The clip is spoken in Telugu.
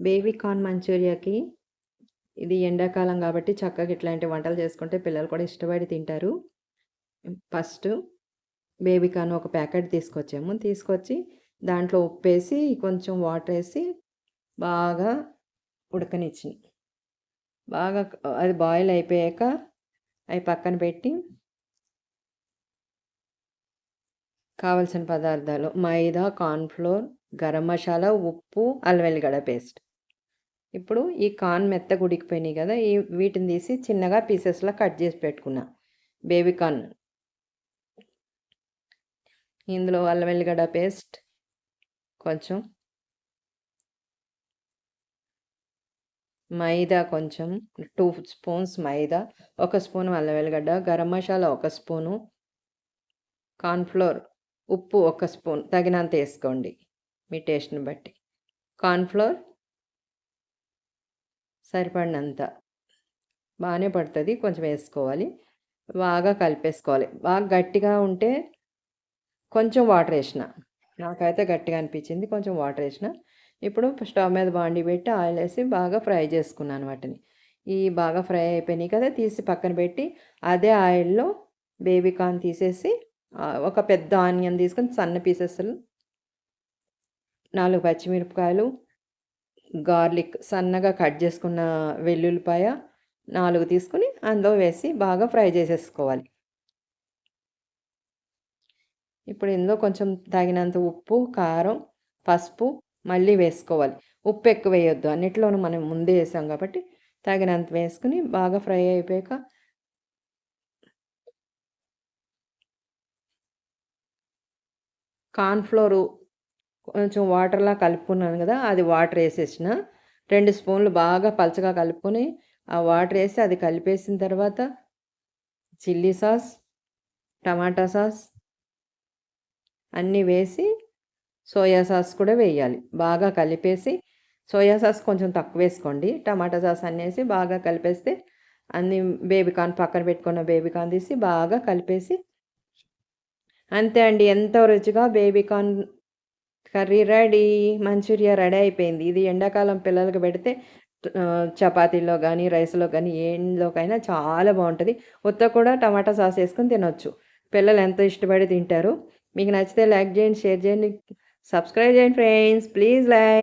బేబీ కార్న్ మంచూరియాకి ఇది ఎండాకాలం కాబట్టి చక్కగా ఇట్లాంటి వంటలు చేసుకుంటే పిల్లలు కూడా ఇష్టపడి తింటారు. ఫస్ట్ బేబీ కార్న్ ఒక ప్యాకెట్ తీసుకొచ్చి దాంట్లో ఉప్పేసి కొంచెం వాటర్ వేసి బాగా ఉడకనిచ్చి బాగా అది బాయిల్ అయిపోయాక అవి పక్కన పెట్టి కావలసిన పదార్థాలు మైదా, కార్న్‌ఫ్లోర్, గరం మసాలా, ఉప్పు, అల్లం వెల్లిగడ్డ పేస్ట్. ఇప్పుడు ఈ కార్న్ మెత్తగా ఉడికిపోయినాయి కదా! వీటిని తీసి చిన్నగా పీసెస్‌లా కట్ చేసి పెట్టుకున్నా. Baby corn. ఇందులో అల్లం వెల్లిగడ్డ పేస్ట్ కొంచెం, మైదా కొంచెం 2 స్పూన్స్ మైదా, 1 స్పూన్ అల్లం వెల్లిగడ్డ, గరం మసాలా 1 స్పూను, కార్న్‌ఫ్లోర్, ఉప్పు 1 స్పూన్ తగినంత వేసుకోండి మీ టేస్ట్‌ని బట్టి. కార్న్‌ఫ్లోర్ సరిపడినంత బాగానే పడుతుంది, కొంచెం వేసుకోవాలి. బాగా కలిపేసుకోవాలి. బాగా గట్టిగా ఉంటే కొంచెం వాటర్ వేసిన, నాకైతే గట్టిగా అనిపించింది, కొంచెం వాటర్ వేసిన. ఇప్పుడు స్టవ్ మీద బాండి పెట్టి ఆయిల్ వేసి బాగా ఫ్రై చేసుకున్నాను వాటిని. ఈ బాగా ఫ్రై అయిపోయినాయి కదా, తీసి పక్కన పెట్టి అదే ఆయిల్లో బేబీ కార్న్ తీసేసి ఒక పెద్ద ఆనియన్ తీసుకొని సన్న పీసెస్లు, 4 పచ్చిమిరపకాయలు, గార్లిక్ సన్నగా కట్ చేసుకున్న వెల్లుల్లిపాయ 4 తీసుకుని అందులో వేసి బాగా ఫ్రై చేసేసుకోవాలి. ఇప్పుడు ఇందులో కొంచెం తగినంత ఉప్పు, కారం, పసుపు మళ్ళీ వేసుకోవాలి. ఉప్పు ఎక్కువ వేయొద్దు, అన్నిట్లోనూ మనం ముందే వేసాం కాబట్టి తగినంత వేసుకుని బాగా ఫ్రై అయిపోయాక కార్న్‌ఫ్లోరు కొంచెం వాటర్లా కలుపుకున్నాను కదా, అది వాటర్ వేసేసిన. 2 స్పూన్లు బాగా పలచగా కలుపుకొని ఆ వాటర్ వేసి అది కలిపేసిన తర్వాత చిల్లీ సాస్, టమాటా సాస్ అన్నీ వేసి సోయా సాస్ కూడా వేయాలి. బాగా కలిపేసి సోయా సాస్ కొంచెం తక్కువ వేసుకోండి. టమాటా సాస్ అన్నేసి బాగా కలిపేస్తే అన్ని బేబీ కార్న్ పక్కన పెట్టుకున్న బేబీ కార్న్ తీసి బాగా కలిపేసి అంతే అండి. ఎంతో రుచిగా baby corn curry ready. Manchuria ready అయిపోయింది. ఇది ఎండాకాలం పిల్లలకి పెడితే చపాతీలో కానీ, రైస్‌లో కానీ ఏంలోకైనా చాలా బాగుంటుంది. ఉత్త కూడా టమాటా సాస్ వేసుకొని తినొచ్చు. పిల్లలు ఎంతో ఇష్టపడి తింటారు. మీకు నచ్చితే లైక్ చేయండి, షేర్ చేయండి, సబ్స్క్రైబ్ చేయండి ఫ్రెండ్స్. Please like.